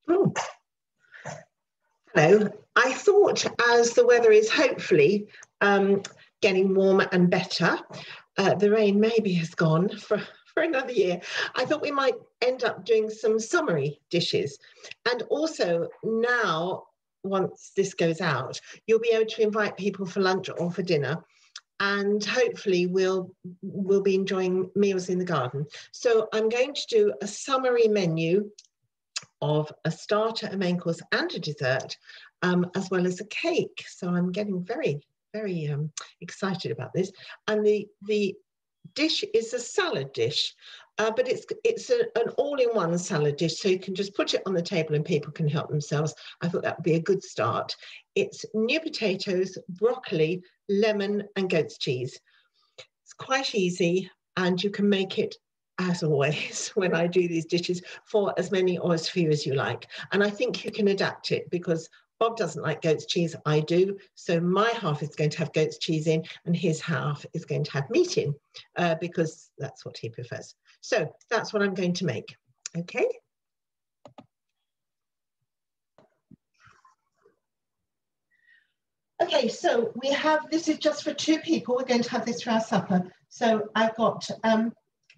Oh, hello. I thought as the weather is hopefully getting warmer and better, the rain maybe has gone for another year. I thought we might end up doing some summery dishes. And also now, once this goes out, you'll be able to invite people for lunch or for dinner. And hopefully we'll be enjoying meals in the garden. So I'm going to do a summary menu of a starter, a main course, and a dessert, as well as a cake. So I'm getting very excited about this. And the dish is a salad dish, but it's an all-in-one salad dish, so you can just put it on the table and people can help themselves. I thought that would be a good start. It's new potatoes, broccoli, lemon, and goat's cheese. It's quite easy, and you can make it, as always, when I do these dishes, for as many or as few as you like. And I think you can adapt it because Bob doesn't like goat's cheese, I do. So my half is going to have goat's cheese in and his half is going to have meat in because that's what he prefers. So that's what I'm going to make, okay? Okay, so we have, this is just for 2 people. We're going to have this for our supper. So I've got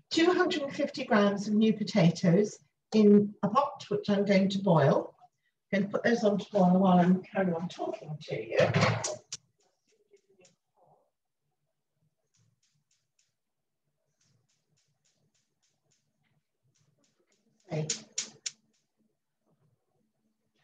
250 grams of new potatoes in a pot, which I'm going to boil. I'm going to put those on to boil while I'm carrying on talking to you. Okay.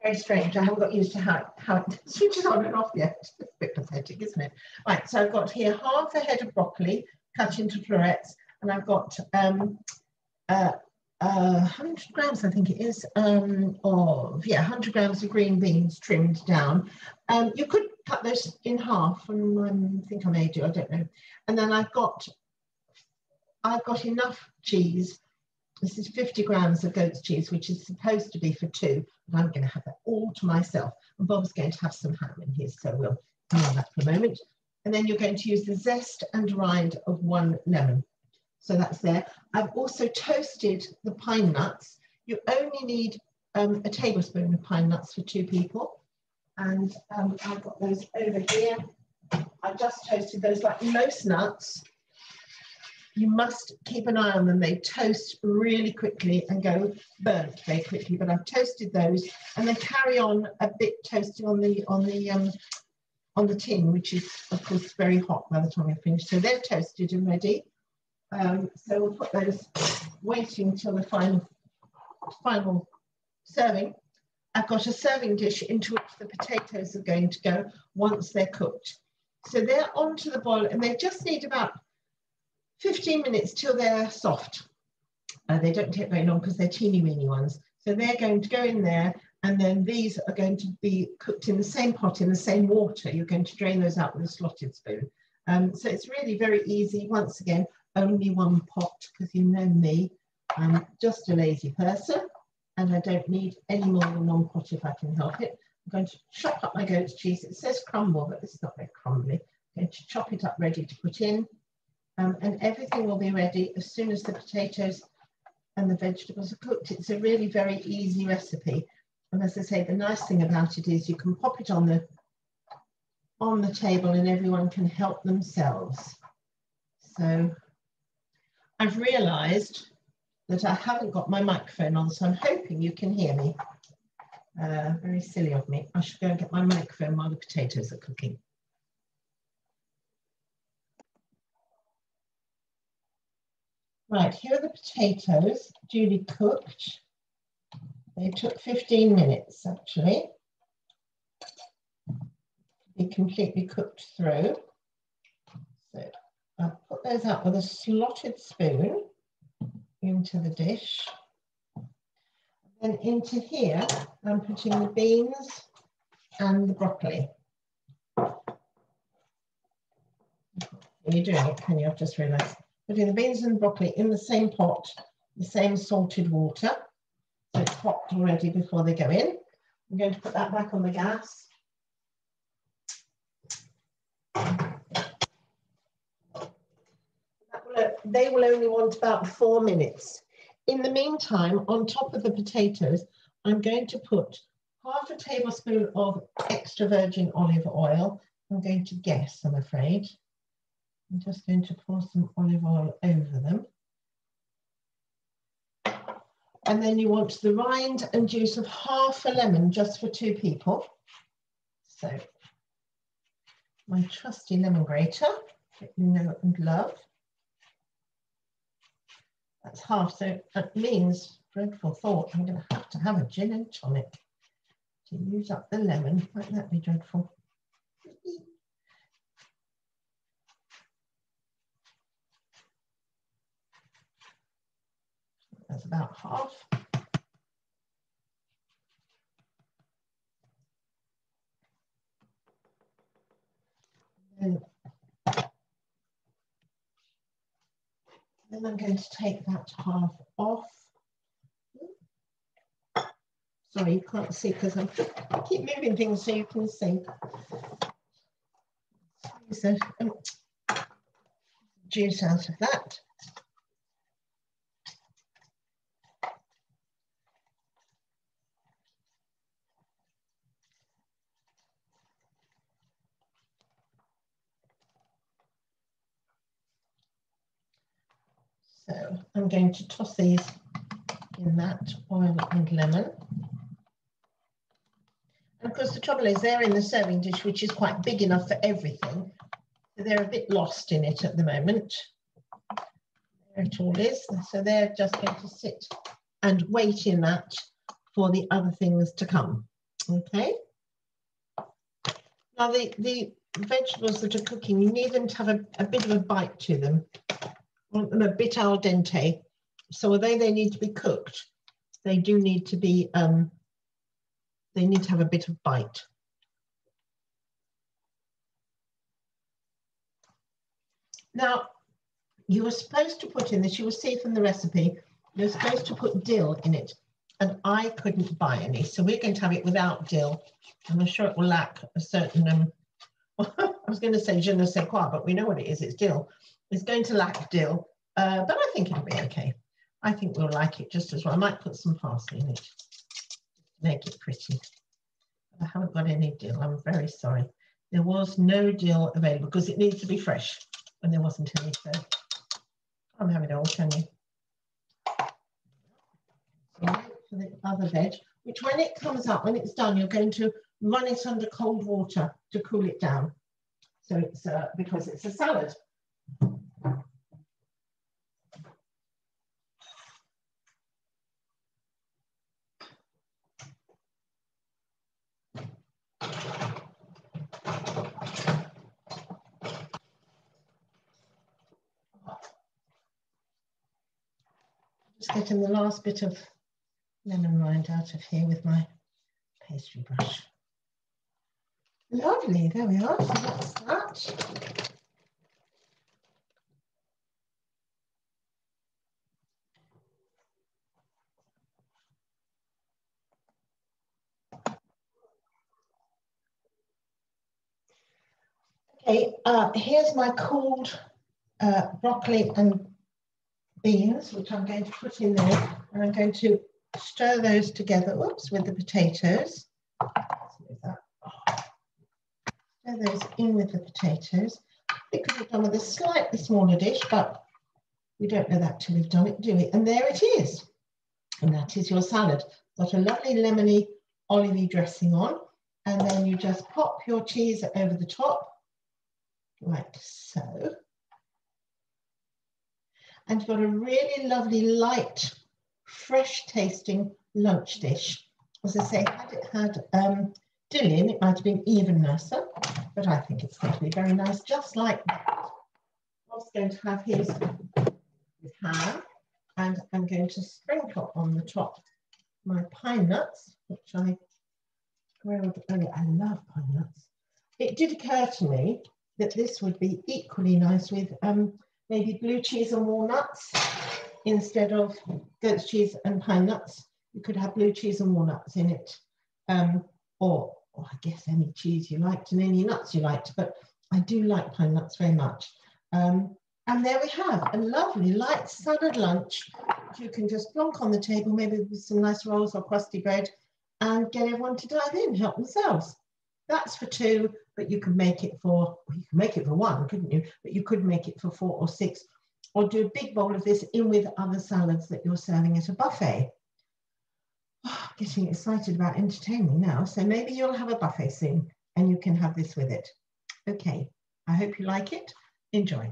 Very strange. I haven't got used to how it switches on and off yet. It's a bit pathetic, isn't it? Right, so I've got here half a head of broccoli cut into florets, and I've got 100 grams, I think it is, of 100 grams of green beans trimmed down. You could cut those in half, and I think I may do, I don't know. And then I've got enough cheese. This is 50 grams of goat's cheese, which is supposed to be for 2, but I'm going to have that all to myself. And Bob's going to have some ham in his, so we'll come on that for a moment. And then you're going to use the zest and rind of 1 lemon. So that's there. I've also toasted the pine nuts. You only need a tablespoon of pine nuts for 2 people. And I've got those over here. I've just toasted those. Like most nuts, you must keep an eye on them. They toast really quickly and go burnt very quickly. But I've toasted those, and then carry on a bit toasting on the tin, which is of course very hot by the time I finish. So they're toasted and ready. So we'll put those waiting till the final serving. I've got a serving dish into which the potatoes are going to go once they're cooked. So they're onto the boil, and they just need about 15 minutes till they're soft. They don't take very long because they're teeny weeny ones. So they're going to go in there, and then these are going to be cooked in the same pot, in the same water. You're going to drain those out with a slotted spoon. So it's really very easy. Once again, only 1 pot, because you know me, I'm just a lazy person and I don't need any more than 1 pot if I can help it. I'm going to chop up my goat's cheese. It says crumble, but it's not very crumbly. I'm going to chop it up ready to put in, and everything will be ready as soon as the potatoes and the vegetables are cooked. It's a really very easy recipe. And as I say, the nice thing about it is you can pop it on the table and everyone can help themselves. So I've realised that I haven't got my microphone on, so I'm hoping you can hear me. Very silly of me. I should go and get my microphone while the potatoes are cooking. Right, here are the potatoes duly cooked. They took 15 minutes actually to be completely cooked through. So I'll put those out with a slotted spoon into the dish. Then into here, I'm putting the beans and the broccoli. You're doing it, can you? I've just realised. Putting the beans and the broccoli in the same pot, the same salted water. So it's hot already before they go in. I'm going to put that back on the gas. They will only want about 4 minutes. In the meantime, on top of the potatoes, I'm going to put half a tablespoon of extra virgin olive oil. I'm going to guess, I'm afraid. I'm just going to pour some olive oil over them. And then you want the rind and juice of half a lemon just for 2 people. So my trusty lemon grater that you know and love. That's half, so that means, dreadful thought, I'm going to have a gin and tonic to use up the lemon. Might that be dreadful? That's about half. Then I'm going to take that half off. Sorry, you can't see because I keep moving things so you can see. So, juice out of that. So I'm going to toss these in that oil and lemon. And of course, the trouble is they're in the serving dish, which is quite big enough for everything. So they're a bit lost in it at the moment. There it all is. So they're just going to sit and wait in that for the other things to come. Okay. Now the vegetables that are cooking, you need them to have a bit of a bite to them. You want them a bit al dente. So although they need to be cooked, they do need to be, they need to have a bit of bite. Now, you were supposed to put in this, you will see from the recipe, you're supposed to put dill in it, and I couldn't buy any. So we're going to have it without dill. I'm sure it will lack a certain, I was going to say je ne sais quoi, but we know what it is, it's dill. It's going to lack dill, but I think it'll be okay. I think we'll like it just as well. I might put some parsley in it to make it pretty. I haven't got any dill, I'm very sorry. There was no dill available because it needs to be fresh, and there wasn't any, so I'm having it all, can you? Right, for the other veg, which when it comes up, when it's done, you're going to run it under cold water to cool it down. So it's because it's a salad. Just getting the last bit of lemon rind out of here with my pastry brush. Lovely, there we are. So that's that. Okay, here's my cooled broccoli and beans, which I'm going to put in there, and I'm going to stir those together, whoops, with the potatoes. Stir those in with the potatoes. We could have done with a slightly smaller dish, but we don't know that till we've done it, do we? And there it is. And that is your salad. Got a lovely lemony, olivey dressing on, and then you just pop your cheese over the top, like so. And you've got a really lovely, light, fresh tasting lunch dish. As I say, had it had dill in, it might have been even nicer, but I think it's going to be very nice, just like that. Bob's going to have his with ham, and I'm going to sprinkle on the top my pine nuts, which I grilled earlier. I love pine nuts. It did occur to me that this would be equally nice with maybe blue cheese and walnuts instead of goat's cheese and pine nuts. You could have blue cheese and walnuts in it, or I guess any cheese you liked and any nuts you liked, but I do like pine nuts very much. And there we have a lovely light salad lunch that, you can just plonk on the table, maybe with some nice rolls or crusty bread, and get everyone to dive in, help themselves. That's for 2, but you can make it for, well, you can make it for 1, couldn't you? But you could make it for 4 or 6, or do a big bowl of this in with other salads that you're serving at a buffet. Oh, getting excited about entertaining now. So maybe you'll have a buffet soon and you can have this with it. Okay, I hope you like it. Enjoy.